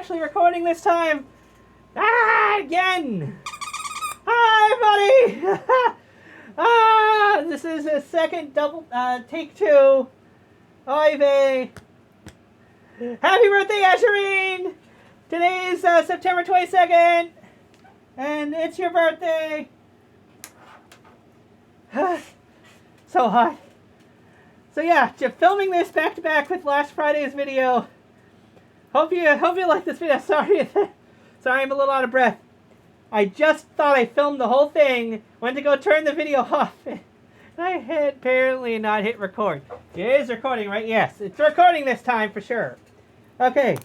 actually recording this time. Again. Hi, buddy. This is a second double, take two. Oy vey. Happy birthday, Azurean. Today's September 22nd, and it's your birthday. So hot. So yeah, just filming this back to back with last Friday's video. Hope you like this video. Sorry, I'm a little out of breath. I just thought I filmed the whole thing. Went to go turn the video off, and I had apparently not hit record. It is recording, right? Yes, it's recording this time for sure. Okay.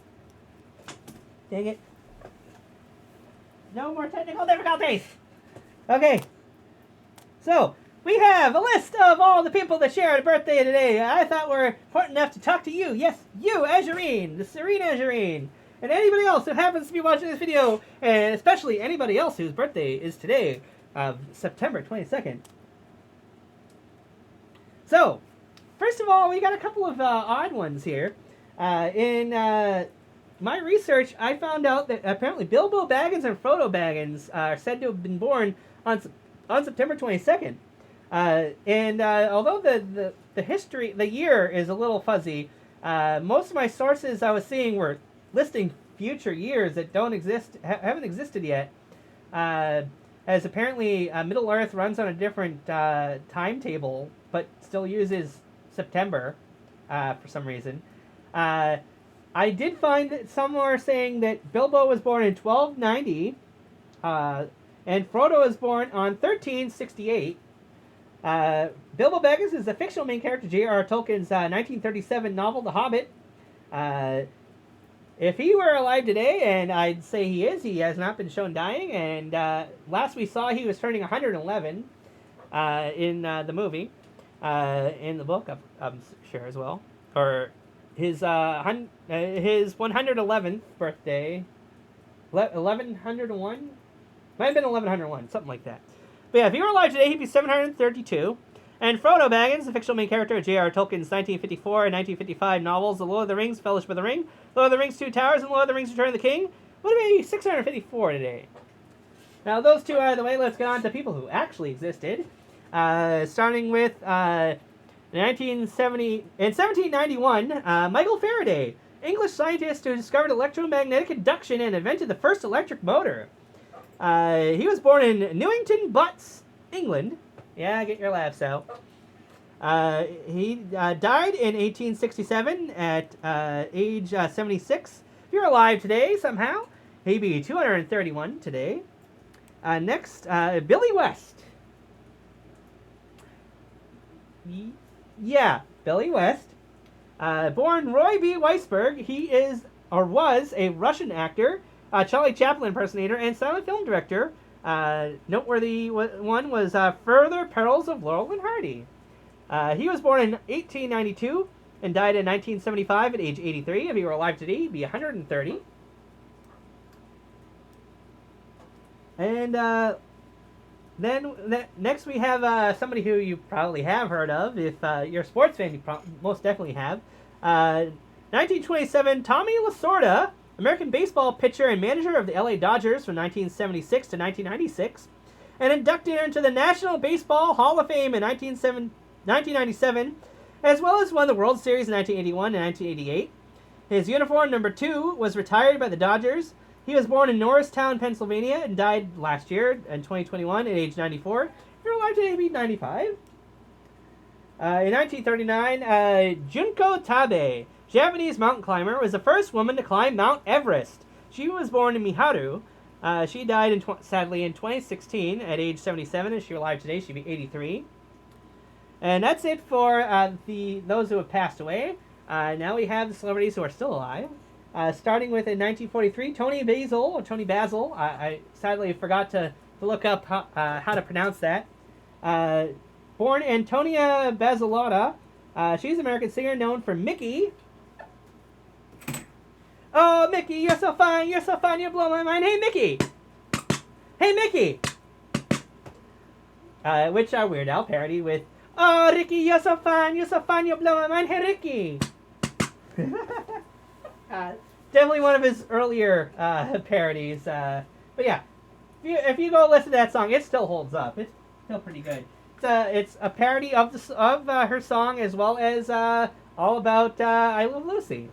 Dang it. No more technical difficulties. Okay. So, we have a list of all the people that shared a birthday today. I thought were important enough to talk to you. Yes, you, Azurean, the Serene Azurean. And anybody else who happens to be watching this video, and especially anybody else whose birthday is today, September 22nd. So, first of all, we got a couple of odd ones here. In my research, I found out that apparently Bilbo Baggins and Frodo Baggins are said to have been born on September 22nd. Although the history, the year is a little fuzzy, most of my sources I was seeing were listing future years that don't exist, haven't existed yet. As apparently Middle Earth runs on a different timetable, but still uses September for some reason. I did find that somewhere saying that Bilbo was born in 1290, and Frodo was born on 1368. Bilbo Baggins is the fictional main character J.R.R. Tolkien's 1937 novel The Hobbit. If he were alive today, and I'd say he is, he has not been shown dying, and last we saw he was turning 111 in the movie. In the book, I'm sure as well. Or his 111th birthday, 1101? Might have been 1101, something like that. But yeah, if he were alive today, he'd be 732. And Frodo Baggins, the fictional main character of J.R.R. Tolkien's 1954 and 1955 novels, The Lord of the Rings, Fellowship of the Ring, Lord of the Rings, Two Towers, and Lord of the Rings, Return of the King, would be 654 today. Now, those two out of the way, let's get on to people who actually existed. Starting with in 1791, Michael Faraday, English scientist who discovered electromagnetic induction and invented the first electric motor. He was born in Newington Butts, England. Yeah, get your laughs out. He died in 1867 at age 76. If you're alive today somehow, he'd be 231 today. Next, Billy West. Yeah, Billy West. Born Roy B. Weisberg, he is, or was, a Russian actor, Charlie Chaplin impersonator, and silent film director. Noteworthy one was Further Perils of Laurel and Hardy. He was born in 1892 and died in 1975 at age 83. If he were alive today, he'd be 130. And then next we have somebody who you probably have heard of. If you're a sports fan, you most definitely have. 1927, Tommy Lasorda, American baseball pitcher and manager of the LA Dodgers from 1976 to 1996, and inducted into the National Baseball Hall of Fame in 1997, as well as won the World Series in 1981 and 1988. His uniform number 2 was retired by the Dodgers. He was born in Norristown, Pennsylvania, and died last year in 2021 at age 94. If you're alive today, he'd be 95. In 1939, Junko Tabe, Japanese mountain climber, was the first woman to climb Mount Everest. She was born in Miharu. She died sadly in 2016 at age 77. If she were alive today, she'd be 83. And that's it for those who have passed away. Now we have the celebrities who are still alive. Starting with in 1943, Tony Basil. I sadly forgot to look up how to pronounce that. Born Antonia Basilotta. She's an American singer known for Mickey. Oh, Mickey, you're so fine, you blow my mind. Hey, Mickey! Hey, Mickey! Which are Weird Al parody with, oh, Ricky, you're so fine, you blow my mind. Hey, Ricky! definitely one of his earlier parodies. But yeah, if you go listen to that song, it still holds up. It's still pretty good. It's a parody of her song as well as all about I Love Lucy.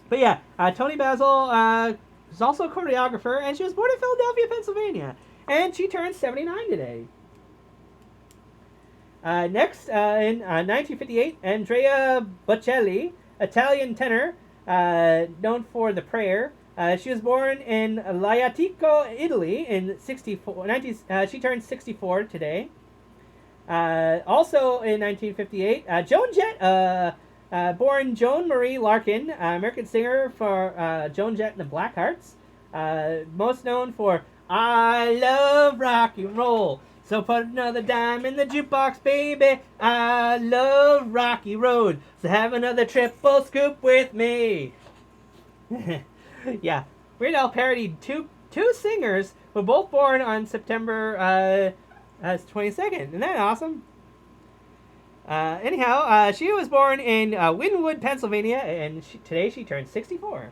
But yeah, Tony Basil is also a choreographer, and she was born in Philadelphia, Pennsylvania, and she turned 79 today. Next, in 1958, Andrea Bocelli, Italian tenor, known for The Prayer. She was born in Laiatico, Italy, in 64. She turned 64 today. Also in 1958, Joan Jett, born Joan Marie Larkin, American singer for Joan Jett and the Blackhearts. Most known for I Love Rock and Roll. So put another dime in the jukebox, baby. I love Rocky Road. So have another triple scoop with me. Yeah, Weird Al parodied two singers who were both born on September 22nd. Isn't that awesome? Anyhow, she was born in Wynwood, Pennsylvania, and today she turned 64.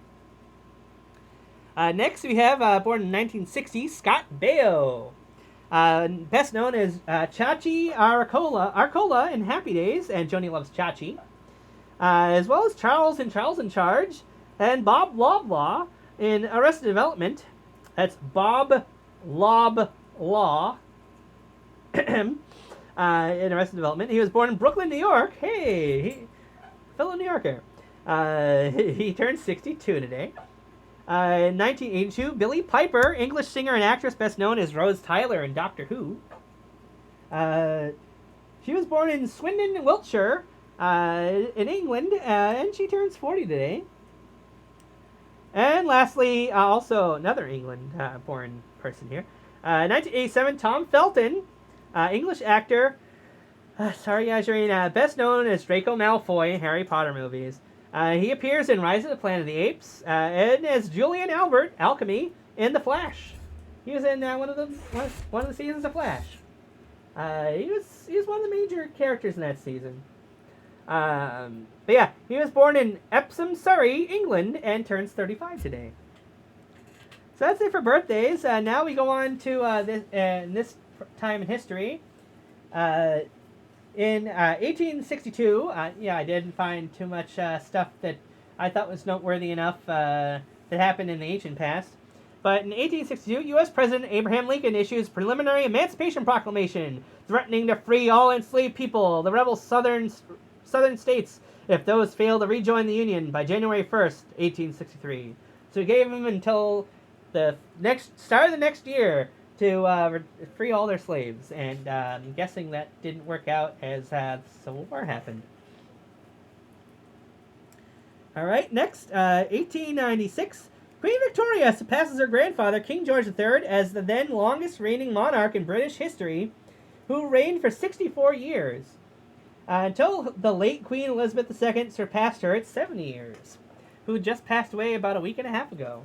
Next, we have born in 1960, Scott Baio. Best known as Chachi Arcola in Happy Days, and Joni Loves Chachi. As well as Charles in Charles in Charge, and Bob Loblaw in Arrested Development. That's Bob Loblaw in Arrested Development. He was born in Brooklyn, New York. Hey, fellow New Yorker. He turned 62 today. In 1982, Billie Piper, English singer and actress best known as Rose Tyler in Doctor Who. She was born in Swindon, Wiltshire, in England, and she turns 40 today. And lastly, also another England-born person here. 1987, Tom Felton, English actor. Sorry, Azurean, best known as Draco Malfoy in Harry Potter movies. He appears in Rise of the Planet of the Apes, and as Julian Albert, Alchemy, in The Flash. He was in one of the seasons of Flash. He was one of the major characters in that season. But yeah, he was born in Epsom, Surrey, England, and turns 35 today. So that's it for birthdays. Now we go on to this time in history. In 1862, I didn't find too much stuff that I thought was noteworthy enough that happened in the ancient past. But in 1862, U.S. President Abraham Lincoln issues preliminary Emancipation Proclamation, threatening to free all enslaved people, the rebel southern states, if those fail to rejoin the Union by January 1st, 1863. So he gave them until the start of the next year to free all their slaves, and I'm guessing that didn't work out as the Civil War happened. All right, next, 1896, Queen Victoria surpasses her grandfather, King George III, as the then longest reigning monarch in British history, who reigned for 64 years, until the late Queen Elizabeth II surpassed her at 70 years, who just passed away about a week and a half ago.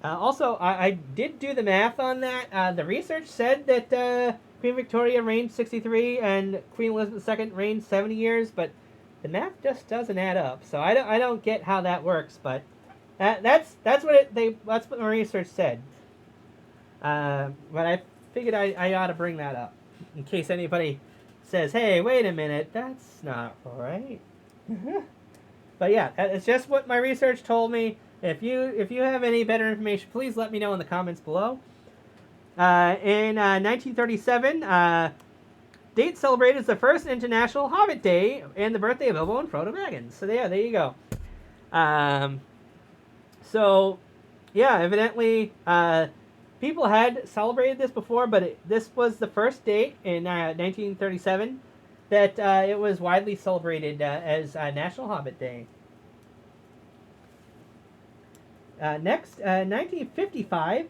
Also, I did do the math on that. The research said that Queen Victoria reigned 63 and Queen Elizabeth II reigned 70 years, but the math just doesn't add up. So I don't get how that works, but that's what my research said. But I figured I ought to bring that up in case anybody says, "Hey, wait a minute, that's not right." But yeah, it's just what my research told me. If you have any better information, please let me know in the comments below. In 1937, date celebrated as the first International Hobbit Day and the birthday of Bilbo and Frodo Baggins. So yeah, there you go. So yeah, evidently people had celebrated this before, but this was the first date in 1937 that it was widely celebrated as National Hobbit Day. Next, 1955,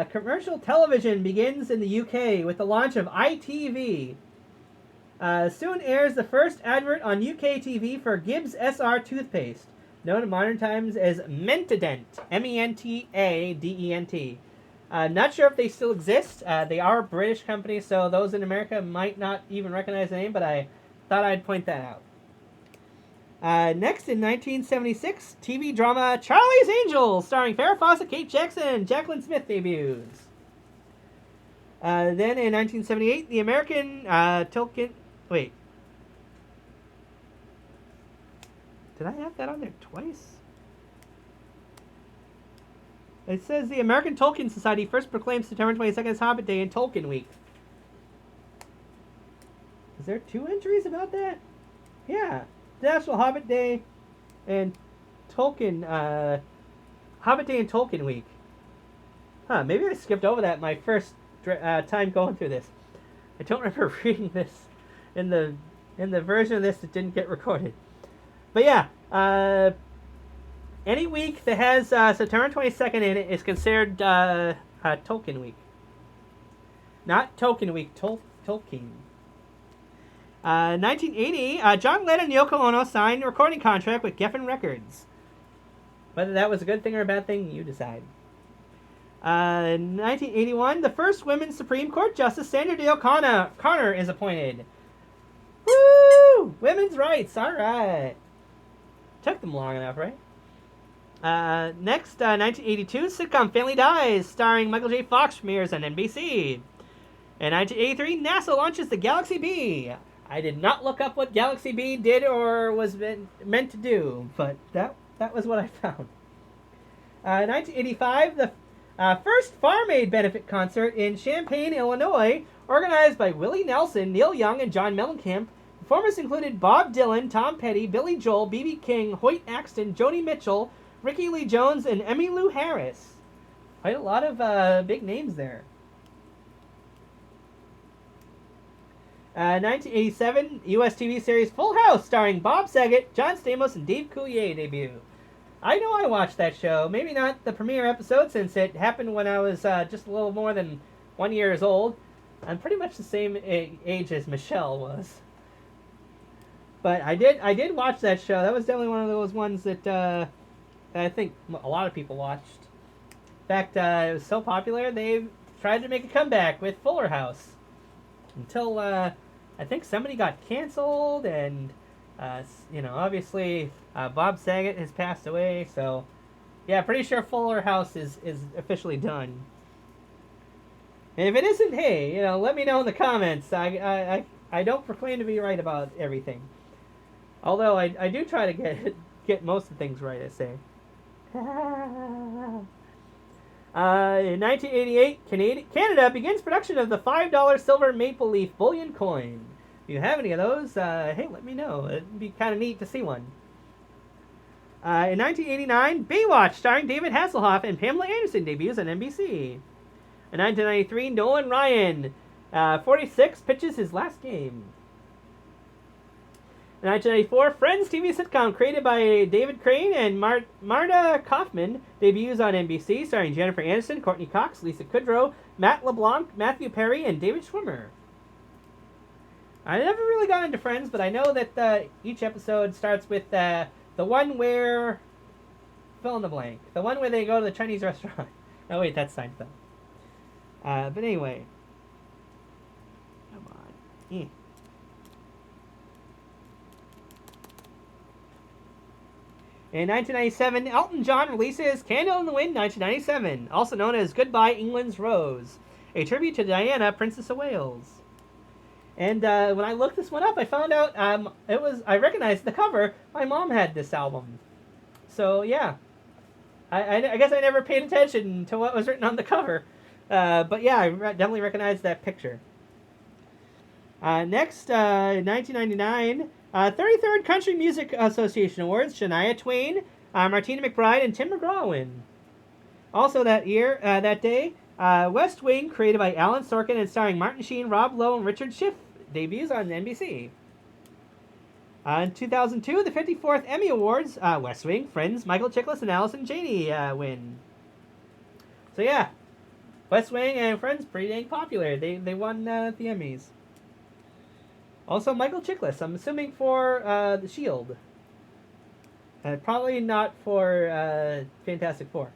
commercial television begins in the UK with the launch of ITV. Soon airs the first advert on UK TV for Gibbs SR toothpaste, known in modern times as Mentadent, Mentadent. Not sure if they still exist. They are a British company, so those in America might not even recognize the name, but I thought I'd point that out. Next, in 1976, TV drama Charlie's Angels, starring Farrah Fawcett, Kate Jackson, and Jacqueline Smith debuts. Then in 1978, the American Tolkien... Wait. Did I have that on there twice? It says the American Tolkien Society first proclaimed September 22nd as Hobbit Day and Tolkien Week. Is there 2 entries about that? Yeah. National Hobbit Day and Tolkien... Hobbit Day and Tolkien Week. Huh, maybe I skipped over that my first time going through this. I don't remember reading this in the version of this that didn't get recorded. But yeah, any week that has September 22nd in it is considered Tolkien Week. Not Token Week, Tolkien. 1980, John Lennon and Yoko Ono signed a recording contract with Geffen Records. Whether that was a good thing or a bad thing, you decide. 1981, the first women's Supreme Court Justice, Sandra Day O'Connor, is appointed. Woo! Women's rights, alright. Took them long enough, right? Next, 1982, sitcom Family Dies, starring Michael J. Fox, premieres on NBC. In 1983, NASA launches the Galaxy B. I did not look up what Galaxy B did or was meant to do, but that was what I found. 1985, the first Farm Aid benefit concert in Champaign, Illinois, organized by Willie Nelson, Neil Young, and John Mellencamp. Performers included Bob Dylan, Tom Petty, Billy Joel, B.B. King, Hoyt Axton, Joni Mitchell, Ricky Lee Jones, and Emmylou Harris. Quite a lot of big names there. 1987, U.S. TV series Full House, starring Bob Saget, John Stamos, and Dave Coulier debut. I know I watched that show. Maybe not the premiere episode, since it happened when I was just a little more than 1 year old. I'm pretty much the same age as Michelle was. But I did watch that show. That was definitely one of those ones that I think a lot of people watched. In fact, it was so popular, they tried to make a comeback with Fuller House. Until, I think somebody got canceled, and, obviously, Bob Saget has passed away, so, yeah, pretty sure Fuller House is officially done. And if it isn't, hey, let me know in the comments. I don't proclaim to be right about everything. Although I do try to get most of the things right, I say. In 1988, Canada begins production of the $5 silver maple leaf bullion coin. If you have any of those, hey, let me know. It'd be kind of neat to see one. In 1989, Baywatch, starring David Hasselhoff and Pamela Anderson, debuts on NBC. In 1993, Nolan Ryan, 46, pitches his last game. In 1994, Friends TV sitcom created by David Crane and Marta Kaufman debuts on NBC, starring Jennifer Aniston, Courtney Cox, Lisa Kudrow, Matt LeBlanc, Matthew Perry, and David Schwimmer. I never really got into Friends, but I know that each episode starts with the one where... fill in the blank. The one where they go to the Chinese restaurant. Oh wait, that's Seinfeld. But anyway. Come on. In 1997, Elton John releases Candle in the Wind 1997, also known as Goodbye England's Rose, a tribute to Diana, Princess of Wales. And when I looked this one up, I found out I recognized the cover. My mom had this album. So, yeah. I guess I never paid attention to what was written on the cover. But yeah, I definitely recognized that picture. Next, 1999... 33rd Country Music Association Awards, Shania Twain, Martina McBride, and Tim McGraw win. Also that day, West Wing, created by Alan Sorkin and starring Martin Sheen, Rob Lowe, and Richard Schiff, debuts on NBC. In 2002, the 54th Emmy Awards, West Wing, Friends, Michael Chiklis, and Allison Janney win. So yeah, West Wing and Friends, pretty dang popular. They won the Emmys. Also, Michael Chiklis, I'm assuming for The Shield. Probably not for Fantastic Four.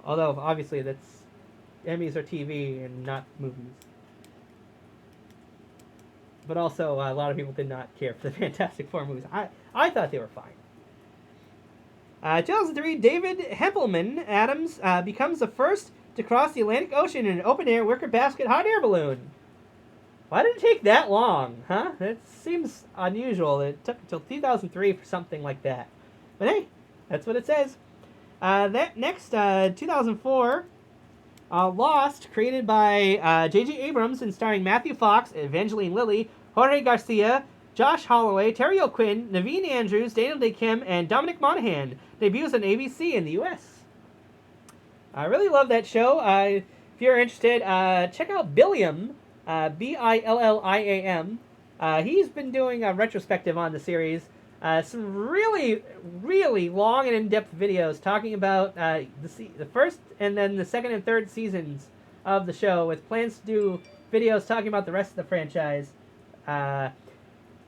Although, obviously, Emmys are TV and not movies. but also a lot of people did not care for the Fantastic Four movies. I thought they were fine. 2003, David Hempelman Adams becomes the first to cross the Atlantic Ocean in an open-air wicker basket hot air balloon. Why did it take that long, huh? It seems unusual. It took until 2003 for something like that. But hey, that's what it says. That next, 2004, Lost, created by J.J. Abrams and starring Matthew Fox, Evangeline Lilly, Jorge Garcia, Josh Holloway, Terry O'Quinn, Naveen Andrews, Daniel Day Kim, and Dominic Monaghan. Debuts on ABC in the U.S. I really love that show. If you're interested, check out Billiam, Billiam. He's been doing a retrospective on the series. Some really, really long and in-depth videos talking about the first and then the second and third seasons of the show, with plans to do videos talking about the rest of the franchise.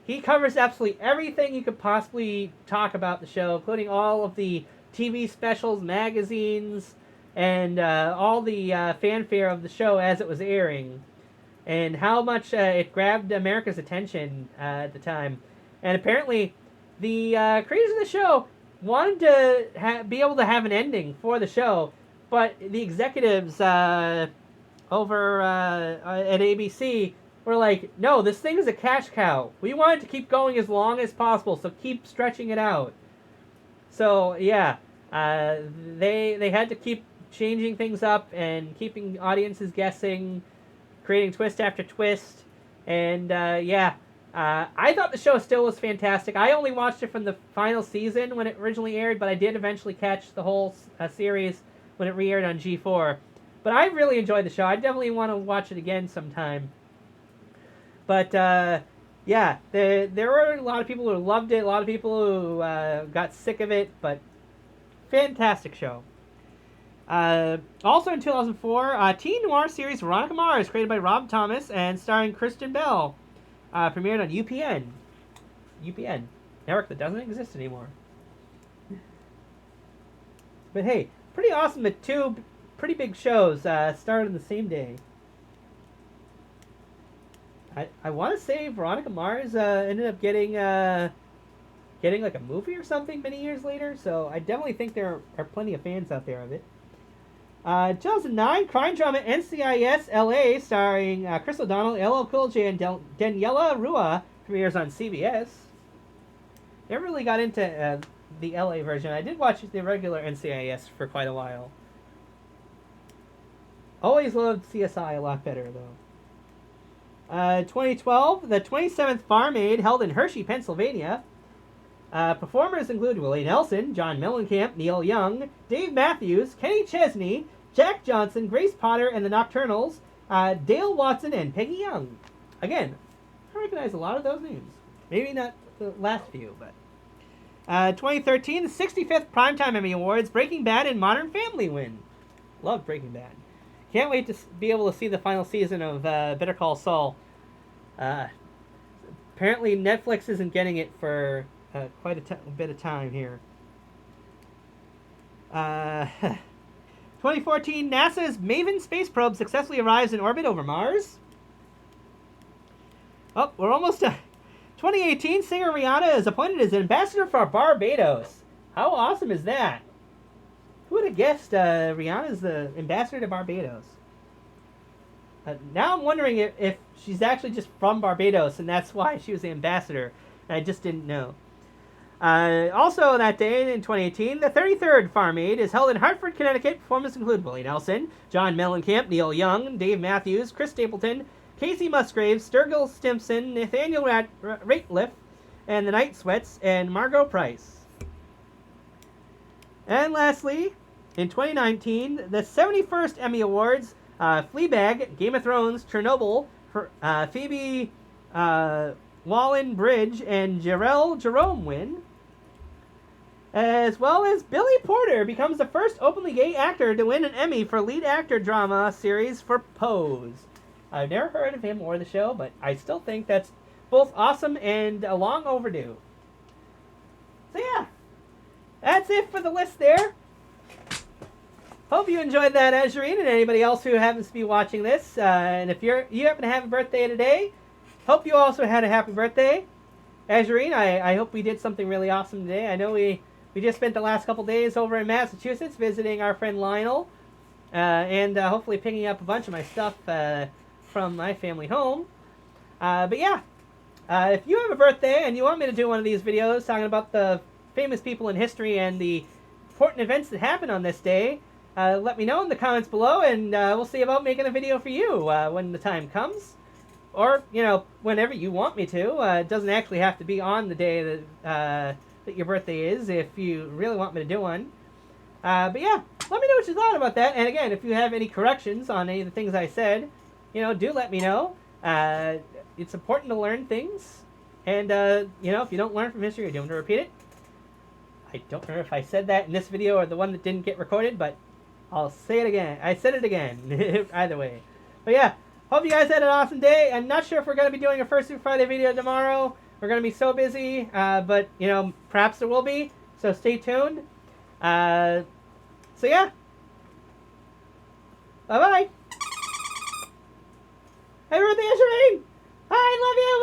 He covers absolutely everything you could possibly talk about the show, including all of the TV specials, magazines, and all the fanfare of the show as it was airing, and how much it grabbed America's attention at the time. And apparently, the creators of the show wanted to be able to have an ending for the show, but the executives over at ABC were like, no, this thing is a cash cow. We want it to keep going as long as possible, so keep stretching it out. So, yeah, they had to keep changing things up and keeping audiences guessing, creating twist after twist, and I thought the show still was fantastic. I only watched it from the final season when it originally aired, but I did eventually catch the whole series when it re-aired on G4. But I really enjoyed the show. I definitely want to watch it again sometime. But, there were a lot of people who loved it, a lot of people who got sick of it, but fantastic show. Also in 2004, teen noir series Veronica Mars, created by Rob Thomas and starring Kristen Bell, premiered on UPN. UPN, network that doesn't exist anymore. But hey, pretty awesome that two pretty big shows started on the same day. I want to say Veronica Mars ended up getting like a movie or something many years later, so I definitely think there are plenty of fans out there of it. 2009, crime drama NCIS LA, starring Chris O'Donnell, LL Cool J, and Daniela Rua, premieres on CBS. Never really got into the LA version. I did watch the regular NCIS for quite a while. Always loved CSI a lot better, though. 2012, the 27th Farm Aid, held in Hershey, Pennsylvania. Performers include Willie Nelson, John Mellencamp, Neil Young, Dave Matthews, Kenny Chesney, Jack Johnson, Grace Potter and the Nocturnals, Dale Watson, and Peggy Young. Again, I recognize a lot of those names. Maybe not the last few, but... 2013, the 65th Primetime Emmy Awards, Breaking Bad and Modern Family win. Love Breaking Bad. Can't wait to be able to see the final season of Better Call Saul. Apparently Netflix isn't getting it for quite a bit of time here. 2014, NASA's Maven space probe successfully arrives in orbit over Mars. Oh, we're almost done. 2018, singer Rihanna is appointed as ambassador for Barbados. How awesome is that? Who would have guessed Rihanna's the ambassador to Barbados? Now I'm wondering if she's actually just from Barbados and that's why she was the ambassador. And I just didn't know. Also that day in 2018, the 33rd Farm Aid is held in Hartford, Connecticut. Performers include Willie Nelson, John Mellencamp, Neil Young, Dave Matthews, Chris Stapleton, Casey Musgraves, Sturgill Stimson, Nathaniel Rateliff, and the Night Sweats, and Margot Price. And lastly, in 2019, the 71st Emmy Awards, Fleabag, Game of Thrones, Chernobyl, Phoebe Wallen-Bridge, and Jarrell Jerome win. As well as Billy Porter becomes the first openly gay actor to win an Emmy for lead actor drama series for Pose. I've never heard of him or the show, but I still think that's both awesome and long overdue. So yeah, that's it for the list there. Hope you enjoyed that, Azurean, and anybody else who happens to be watching this. And if you happen to have a birthday today, hope you also had a happy birthday. Azurean, I hope we did something really awesome today. I know we just spent the last couple days over in Massachusetts visiting our friend Lionel, and hopefully picking up a bunch of my stuff from my family home. But yeah, if you have a birthday and you want me to do one of these videos talking about the famous people in history and the important events that happened on this day, let me know in the comments below, and we'll see about making a video for you when the time comes. Or, whenever you want me to. It doesn't actually have to be on the day that your birthday is if you really want me to do one. But yeah, let me know what you thought about that. And again, if you have any corrections on any of the things I said, do let me know. It's important to learn things. And, if you don't learn from history, you're doomed to repeat it. I don't remember if I said that in this video or the one that didn't get recorded, but I'll say it again. I said it again. Either way. But yeah. Hope you guys had an awesome day. I'm not sure if we're going to be doing a First Super Friday video tomorrow. We're going to be so busy, but, perhaps there will be. So stay tuned. So yeah. Bye-bye. Happy birthday, Azurean! I love you!